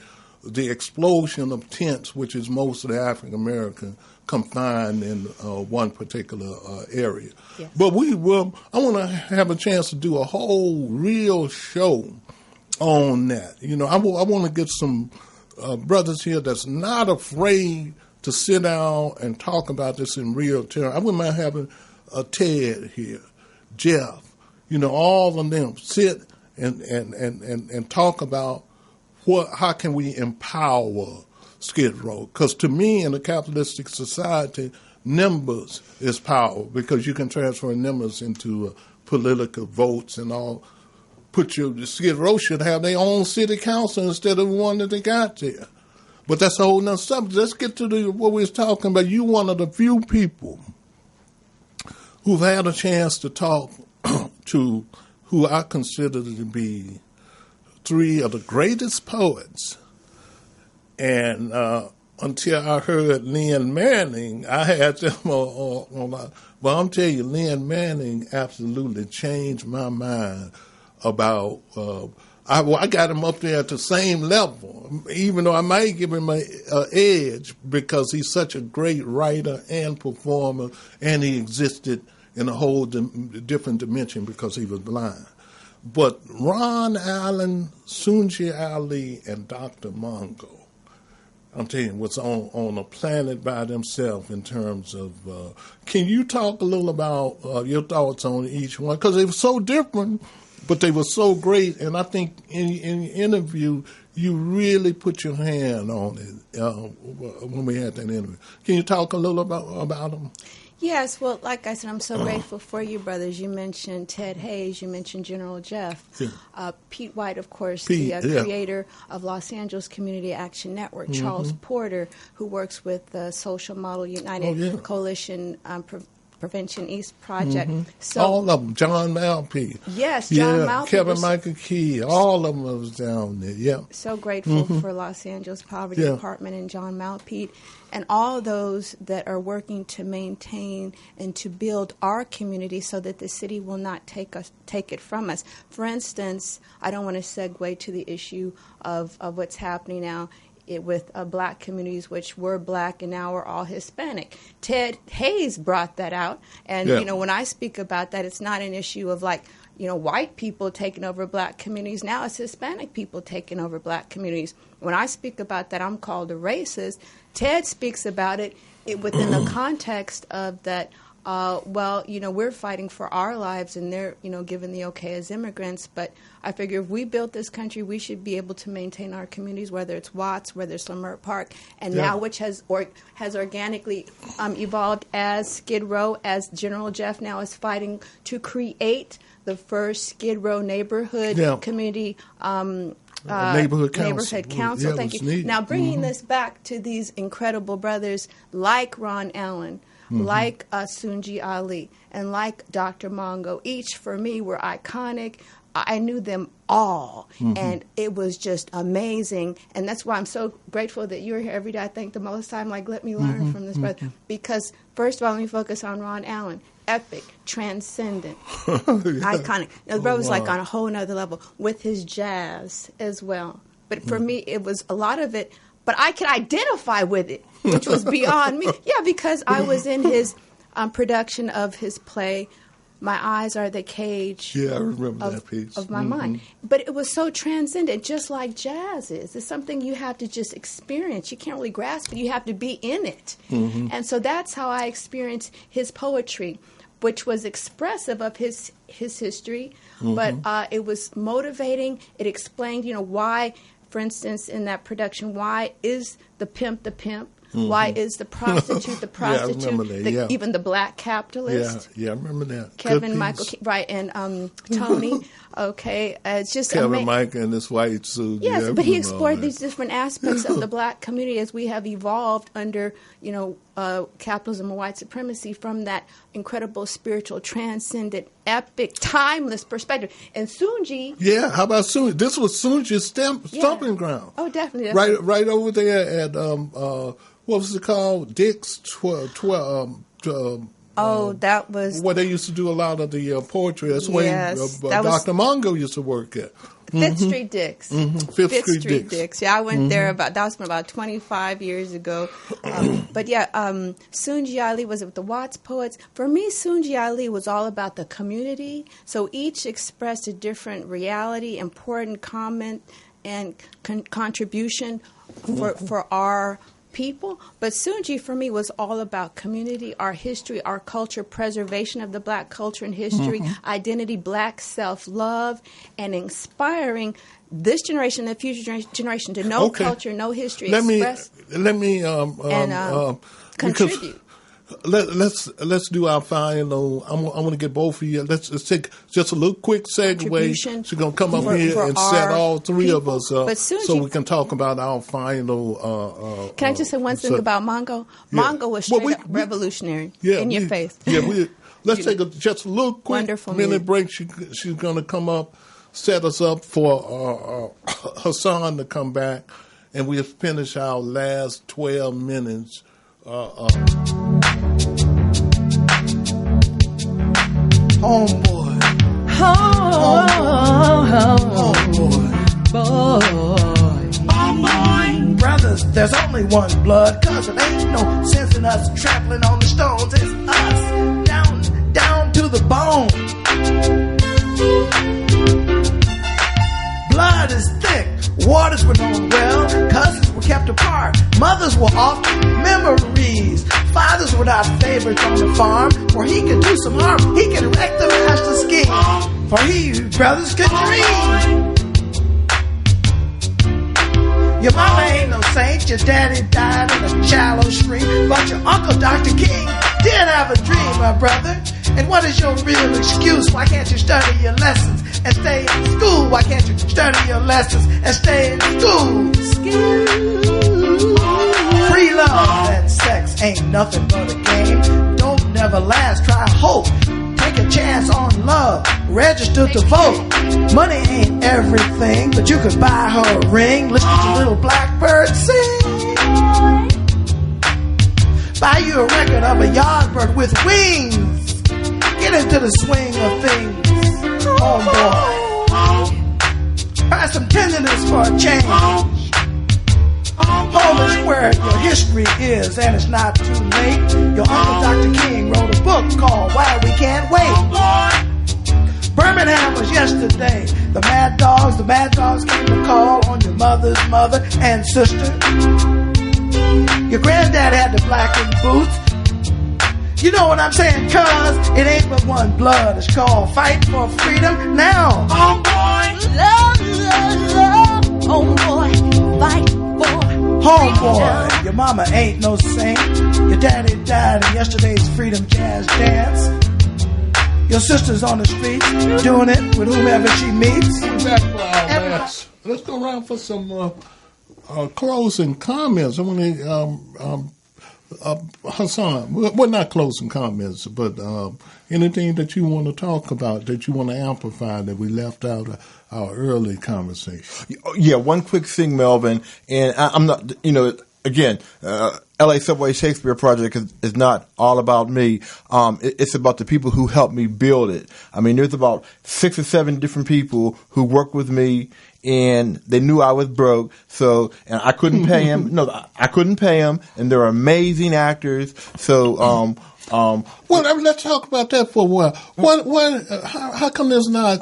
explosion of tents, which is most of the African American confined in one particular area. Yes. But I want to have a chance to do a whole real show on that. I want to get some brothers here that's not afraid to sit down and talk about this in real terms. I wouldn't mind having Ted here, Jeff, all of them sit and talk about how can we empower Skid Row. Because to me, in a capitalistic society, numbers is power, because you can transfer numbers into political votes and all. Skid Row should have their own city council instead of the one that they got there. But that's a whole nother subject. Let's get to what we was talking about. You one of the few people who've had a chance to talk to who I consider to be three of the greatest poets. And until I heard Lynn Manning, I had them on my... But I'm telling you, Lynn Manning absolutely changed my mind about... I got him up there at the same level, even though I might give him an edge, because he's such a great writer and performer, and he existed in a whole different dimension because he was blind. But Ron Allen, Sunji Ali, and Dr. Mongo, I'm telling you, was on a planet by themselves in terms of... can you talk a little about your thoughts on each one? Because they were so different, but they were so great, and I think in the interview, you really put your hand on it when we had that interview. Can you talk a little about them? Yes, well, like I said, I'm so grateful for you, brothers. You mentioned Ted Hayes. You mentioned General Jeff. Yeah. Pete White, of course, the creator of Los Angeles Community Action Network. Mm-hmm. Charles Porter, who works with the Social Model United Coalition Prevention East Project. Mm-hmm. So, all of them. John Malpe. Yes, John Malpe. Kevin Michael Key. All of them was down there. Yeah. So grateful for Los Angeles Poverty Department and John Malpe, and all those that are working to maintain and to build our community so that the city will not take it from us. For instance, I don't want to segue to the issue of what's happening now with black communities, which were black and now are all Hispanic. Ted Hayes brought that out. And, when I speak about that, it's not an issue of white people taking over black communities. Now it's Hispanic people taking over black communities. When I speak about that, I'm called a racist. Ted speaks about it within the context of that, we're fighting for our lives and they're, given the okay as immigrants. But I figure if we built this country, we should be able to maintain our communities, whether it's Watts, whether it's Leimert Park, and now which has organically evolved as Skid Row, as General Jeff now is fighting to create the first Skid Row neighborhood community neighborhood council. Thank you. Neat. Now, bringing this back to these incredible brothers like Ron Allen, like Sunji Ali, and like Dr. Mongo, each for me were iconic. I knew them all, and it was just amazing. And that's why I'm so grateful that you're here every day. I thank the Most High. I'm like, let me learn from this brother. Because, first of all, let me focus on Ron Allen. Epic, transcendent, iconic. Now, the brother was like on a whole nother level with his jazz as well. But for me, it was a lot of it, but I could identify with it, which was beyond me. Yeah, because I was in his production of his play, My Eyes Are the Cage I remember that piece. Of my mind. But it was so transcendent, just like jazz is. It's something you have to just experience. You can't really grasp it. You have to be in it. And so that's how I experienced his poetry, which was expressive of his history, but it was motivating. It explained, why, for instance, in that production, why is the pimp the pimp? Why is the prostitute even the black capitalist? Yeah, I remember that. Kevin Michael, right, and Tony. Okay, it's just Kevin Michael and this white suit. Yes, but he explored these different aspects of the black community as we have evolved under, capitalism and white supremacy from that incredible spiritual, transcendent, epic, timeless perspective. And Sunji. Yeah, how about Sunji? This was Sunji's stomping ground. Oh, definitely. Right over there at what was it called? Dick's 12. That was where they used to do a lot of the poetry. That's where Dr. Mongo used to work at. Fifth Street Dick's. Fifth Street Dick's. Yeah, I went there that was about 25 years ago. But Sunji Ali was with the Watts Poets. For me, Sunji Ali was all about the community. So each expressed a different reality, important comment, and contribution for our people. But Sunji for me was all about community, our history, our culture, preservation of the black culture and history, identity, black self-love, and inspiring this generation and the future generation to know culture, know history, let me contribute. Let's do our final. I want to get both of you. Let's take just a little quick segue. She's going to come up here and set all three of us up so we can talk about our final. Can I just say one thing about Mongo? Yeah. Mongo was straight up revolutionary in your face. Yeah, let's take just a little quick minute break. She's going to come up, set us up for Hassan to come back, and we'll finish our last 12 minutes. Homeboy. Homeboy. Brothers, there's only one blood, cause it ain't no sense in us trampling on the stones. It's us, down to the bone. Blood is thick, waters were known well, cousins were kept apart, mothers were often memories. Fathers were not favorites on the farm, for he could do some harm. He could wreck the master scheme, for he brothers could dream. Your mama ain't no saint, your daddy died in a shallow stream, but your uncle Dr. King did have a dream, my brother. And what is your real excuse? Why can't you study your lessons and stay in school? Why can't you study your lessons and stay in school? Free love and sex ain't nothing but a game. Don't never last, try hope. Take a chance on love. Register to vote. Money ain't everything, but you could buy her a ring. Listen to little blackbird sing. Buy you a record of a yardbird with wings. Get into the swing of things, homeboy. Buy some tenderness for a change. Home is where your history is, and it's not too late. Your uncle Dr. King wrote a book called Why We Can't Wait. Birmingham was yesterday. The mad dogs came to call on your mother's mother and sister. Your granddad had the blackened boots. You know what I'm saying? Cause it ain't but one blood. It's called fighting for freedom now. Homeboy, love, homeboy, fight for homeboy. Your mama ain't no saint. Your daddy died in yesterday's freedom jazz dance. Your sister's on the streets doing it with whomever she meets. Let's go around for some closing comments. I want to. Hassan, well, not closing comments, but anything that you want to talk about, that you want to amplify, that we left out of our early conversation. Yeah, one quick thing, Melvin, and I'm not, again, LA Subway Shakespeare Project is not all about me. It's about the people who helped me build it. I mean, there's about 6 or 7 different people who worked with me, and they knew I was broke, and I couldn't pay them. No, I couldn't pay them, and they're amazing actors. So, well, let's talk about that for a while. How come there's not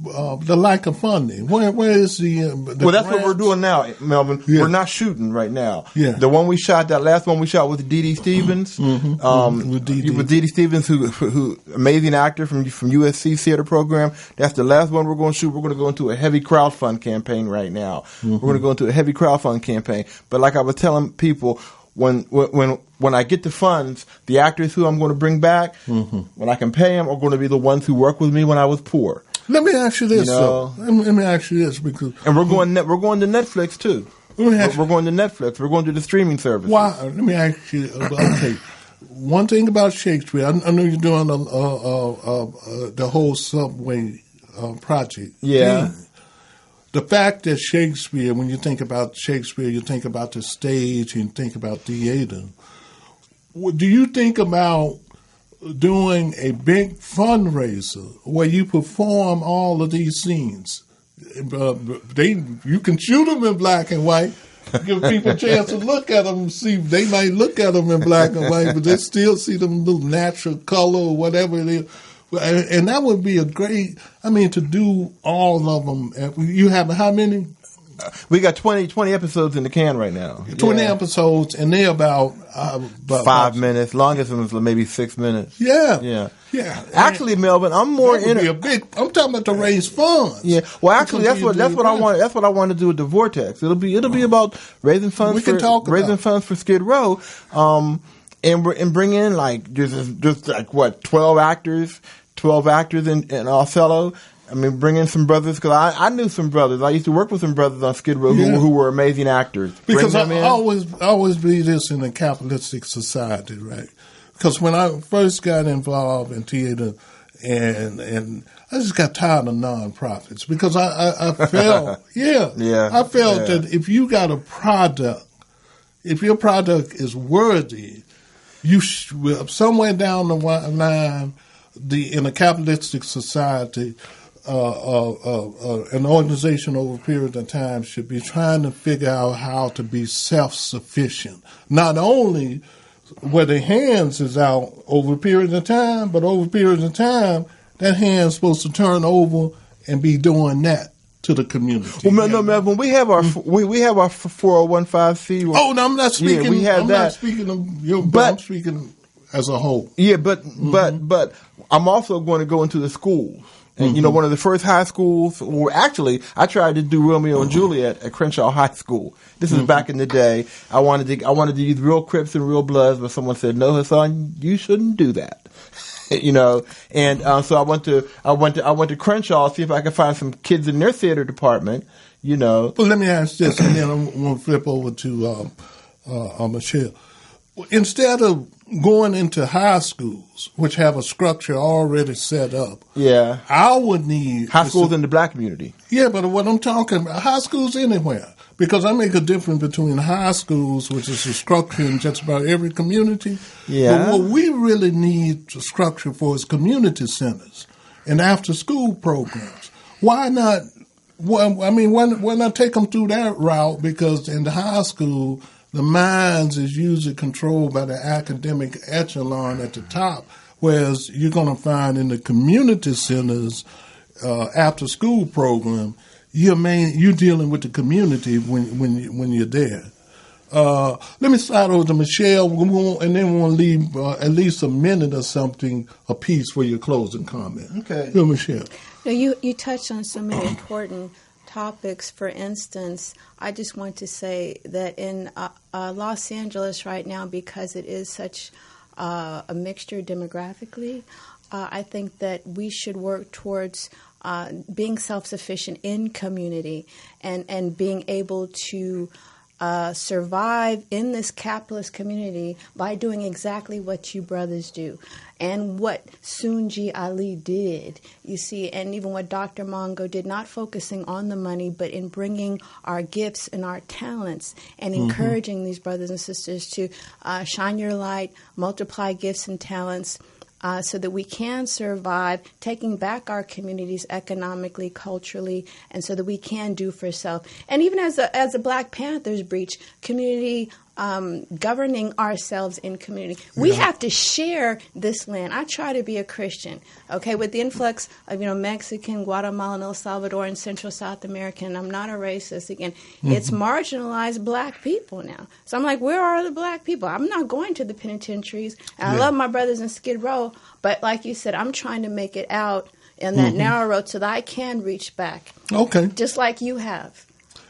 the lack of funding? Where is the well, that's what we're doing now, Melvin. Yeah. We're not shooting right now. Yeah. The one we shot, that last one we shot with D.D. Stevens. With D.D. Stevens, who amazing actor from USC theater program. That's the last one we're going to shoot. We're going to go into a heavy crowdfund campaign right now. We're going to go into a heavy crowdfund campaign. But like I was telling people, when I get the funds, the actors who I'm going to bring back, when I can pay them, are going to be the ones who worked with me when I was poor. Let me ask you this, though. Let me ask you this, because we're going to Netflix too. We're going to Netflix. We're going to the streaming service. Why? Let me ask you. Okay, one thing about Shakespeare. I know you're doing the whole subway project. Yeah. The fact that Shakespeare, when you think about Shakespeare, you think about the stage, you think about theater. Do you think about doing a big fundraiser where you perform all of these scenes? You can shoot them in black and white, give people a chance to look at them and see. They might look at them in black and white, but they still see them little natural color or whatever it is. And that would be a great, to do all of them. You have how many? We got 20 episodes in the can right now. 20 episodes, and they're about 5 minutes. Longest one was maybe 6 minutes. Yeah. Actually, Melvin, I'm more in. I'm talking about to raise funds. Yeah. Well, actually, that's what I want. That's what I want to do with the Vortex. It'll be about raising funds. Funds for Skid Row. And bring in like just like what 12 actors in Othello. Bring in some brothers, because I knew some brothers. I used to work with some brothers on Skid Row who were amazing actors. Because I always believe this in a capitalistic society, right? Because when I first got involved in theater, and I just got tired of nonprofits, because I felt, I felt that if you got a product, if your product is worthy, you somewhere down the line, in a capitalistic society, an organization over a period of time should be trying to figure out how to be self-sufficient. Not only where the hands is out over a period of time, but over a period of time, that hand's supposed to turn over and be doing that to the community. Well, no, Melvin, we have our 401(c). Oh, no, I'm not speaking. Yeah, we have that. Not speaking of your, but I'm speaking as a whole. Yeah, but I'm also going to go into the schools. And, one of the first high schools, or actually, I tried to do Romeo and Juliet at Crenshaw High School. This is back in the day. I wanted to use real Crips and real Bloods, but someone said, "No, Hassan, you shouldn't do that." And so I went to Crenshaw to see if I could find some kids in their theater department. Well, let me ask this, and then I'm going to flip over to Michelle. Instead of going into high schools, which have a structure already set up, I would need high schools in the black community. Yeah, but what I'm talking about, high schools anywhere, because I make a difference between high schools, which is a structure in just about every community. Yeah. But what we really need to structure for is community centers and after-school programs. Why not? Why not take them through that route? Because in the high school, the minds is usually controlled by the academic echelon at the top, whereas you're going to find in the community centers, after school program, you're dealing with the community when you're there. Let me slide over to Michelle, and then we'll leave at least a minute or something apiece for your closing comment. Okay. Go, Michelle. Now, you touched on so many important topics. For instance, I just want to say that in Los Angeles right now, because it is such a mixture demographically, I think that we should work towards being self-sufficient in community and being able to survive in this capitalist community by doing exactly what you brothers do and what Sunji Ali did, you see, and even what Dr. Mongo did, not focusing on the money, but in bringing our gifts and our talents and encouraging these brothers and sisters to shine your light, multiply gifts and talents, so that we can survive, taking back our communities economically, culturally, and so that we can do for self. And even as a Black Panthers breach, community governing ourselves in community. We have to share this land. I try to be a Christian, okay, with the influx of, Mexican, Guatemalan, El Salvador, and Central South American. I'm not a racist again. It's marginalized black people now. So I'm like, where are the black people? I'm not going to the penitentiaries. And I love my brothers in Skid Row, but like you said, I'm trying to make it out in that narrow road so that I can reach back. Okay. Just like you have.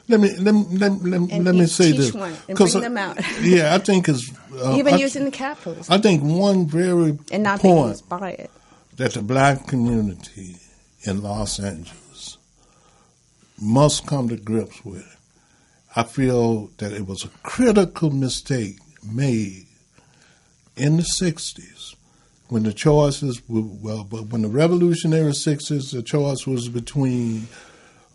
Let me say this. One and bring them out. I think it's... Even using the capitals. I think one very and not point by it. That the black community in Los Angeles must come to grips with. I feel that it was a critical mistake made in the 60s when the choices when the revolutionary 60s, the choice was between...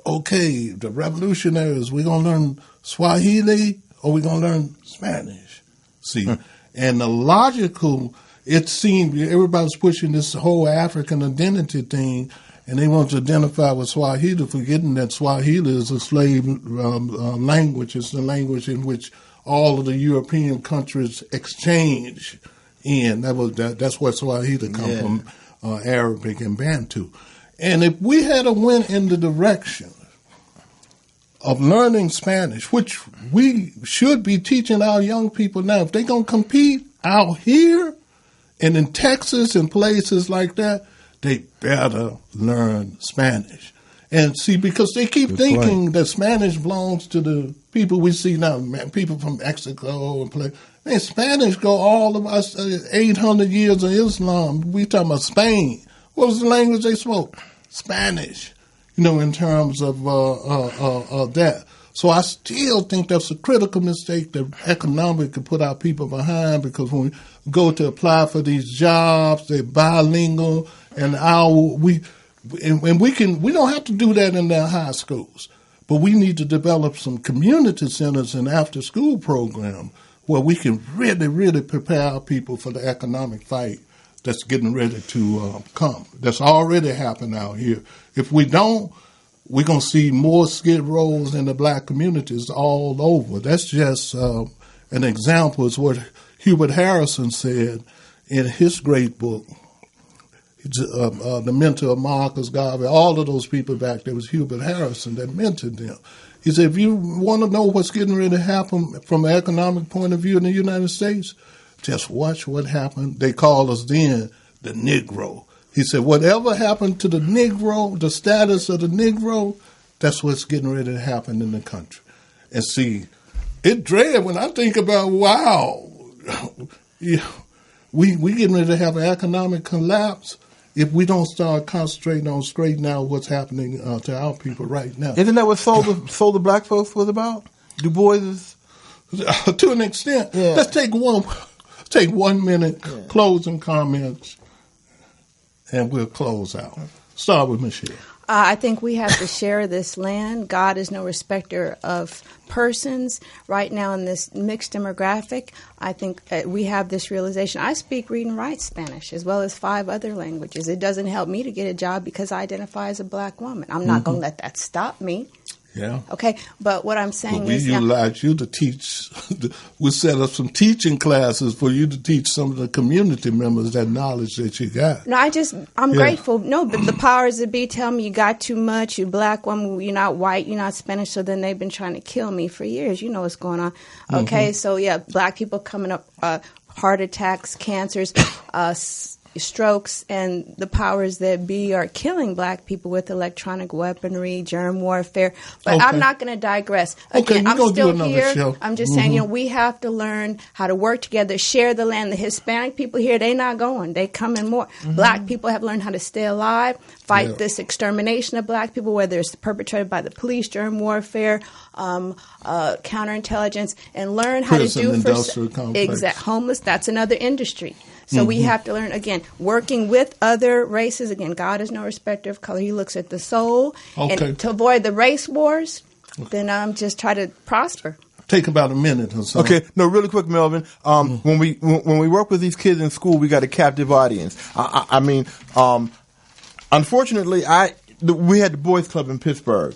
Okay, the revolutionaries, we're going to learn Swahili or we're going to learn Spanish. See, and the logical, it seemed everybody's pushing this whole African identity thing, and they want to identify with Swahili, forgetting that Swahili is a slave language. It's the language in which all of the European countries exchange in. That's where Swahili come from, Arabic and Bantu. And if we had went in the direction of learning Spanish, which we should be teaching our young people now, if they're going to compete out here and in Texas and places like that, they better learn Spanish. And see, because they keep thinking that Spanish belongs to the people we see now, people from Mexico and play. Man, Spanish go all of us 800 years of Islam. We talking about Spain. What was the language they spoke? Spanish, in terms of that. So I still think that's a critical mistake that economic can put our people behind, because when we go to apply for these jobs, they're bilingual, and we don't have to do that in their high schools, but we need to develop some community centers and after school program where we can really, really prepare our people for the economic fight that's getting ready to come. That's already happened out here. If we don't, we're going to see more skid rows in the black communities all over. That's just an example. It's what Hubert Harrison said in his great book, The Mentor of Marcus Garvey. All of those people back there was Hubert Harrison that mentored them. He said, if you want to know what's getting ready to happen from an economic point of view in the United States, just watch what happened. They called us then the Negro. He said, whatever happened to the Negro, the status of the Negro, that's what's getting ready to happen in the country. And see, it dread when I think about, wow, we getting ready to have an economic collapse if we don't start concentrating on straightening out what's happening to our people right now. Isn't that what Soul the Black Folks was about? Du Bois is? To an extent. Yeah. Let's take 1 minute closing comments, and we'll close out. Start with Michelle. I think we have to share this land. God is no respecter of persons. Right now in this mixed demographic, I think we have this realization. I speak, read, and write Spanish as well as 5 other languages. It doesn't help me to get a job because I identify as a black woman. I'm not going to let that stop me. Yeah. Okay, but what I'm saying is... We utilize you to teach. We set up some teaching classes for you to teach some of the community members that knowledge that you got. No, I'm grateful. No, but the powers that be tell me you got too much, you're black woman, you're not white, you're not Spanish, so then they've been trying to kill me for years. You know what's going on. Okay, so black people coming up, heart attacks, cancers, strokes, and the powers that be are killing black people with electronic weaponry, germ warfare. But I'm not going to digress. Again, I'm still here. Show. I'm just saying, we have to learn how to work together, share the land. The Hispanic people here, they're not going. They coming more. Black people have learned how to stay alive, fight this extermination of black people, whether it's perpetrated by the police, germ warfare, counterintelligence, and learn how to do homeless. That's another industry. So we have to learn, again, working with other races. Again, God is no respecter of color. He looks at the soul. Okay. And to avoid the race wars, then just try to prosper. Take about a minute or so. Okay. No, really quick, Melvin. When we work with these kids in school, we got a captive audience. I mean, unfortunately, we had the Boys Club in Pittsburgh.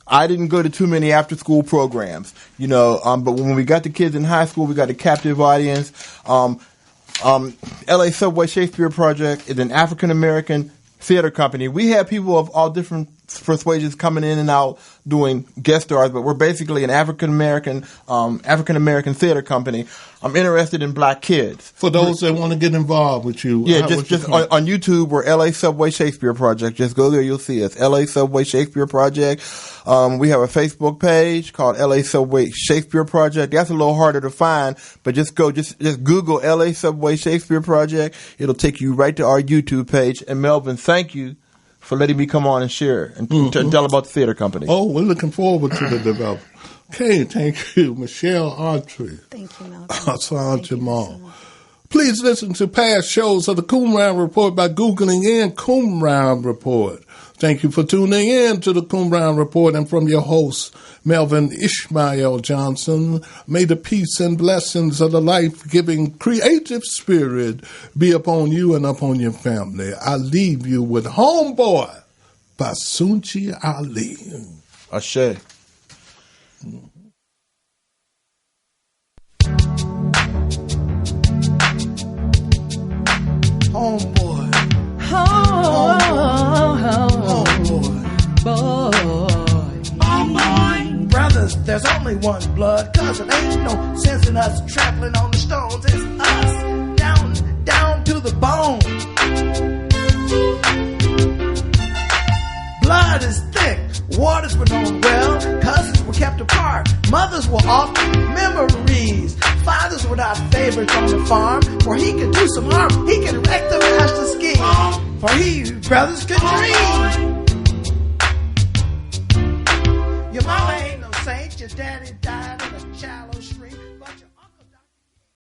I didn't go to too many after-school programs, but when we got the kids in high school, we got a captive audience. LA Subway Shakespeare Project is an African-American theater company. We have people of all different persuasions coming in and out doing guest stars, but we're basically an African-American theater company. I'm interested in black kids. For those that want to get involved with you. Yeah, just on YouTube, we're LA Subway Shakespeare Project. Just go there, you'll see us. LA Subway Shakespeare Project. We have a Facebook page called LA Subway Shakespeare Project. That's a little harder to find, but just Google LA Subway Shakespeare Project. It'll take you right to our YouTube page. And Melvin, thank you for letting me come on and share and tell about the theater company. Oh, we're looking forward to the development. Okay, thank you, Michelle Autry. Thank you, Melvin. Hassan Jamal. Please listen to past shows of the Qumran Report by Googling in Qumran Report. Thank you for tuning in to the Qumran Report, and from your host, Melvin Ishmael Johnson, may the peace and blessings of the life-giving creative spirit be upon you and upon your family. I leave you with Homeboy by Sunchi Ali. Ashe. Homeboy. Homeboy. Brothers, there's only one blood, cause it ain't no sense in us traveling on the stones. It's us, down to the bone. Blood is thick, waters were known well, cousins were kept apart, mothers were often memories. Fathers were not favorites on the farm, for he could do some harm, he could wreck the master scheme, for he, brothers, could dream. Your mama ain't no saint, your daddy died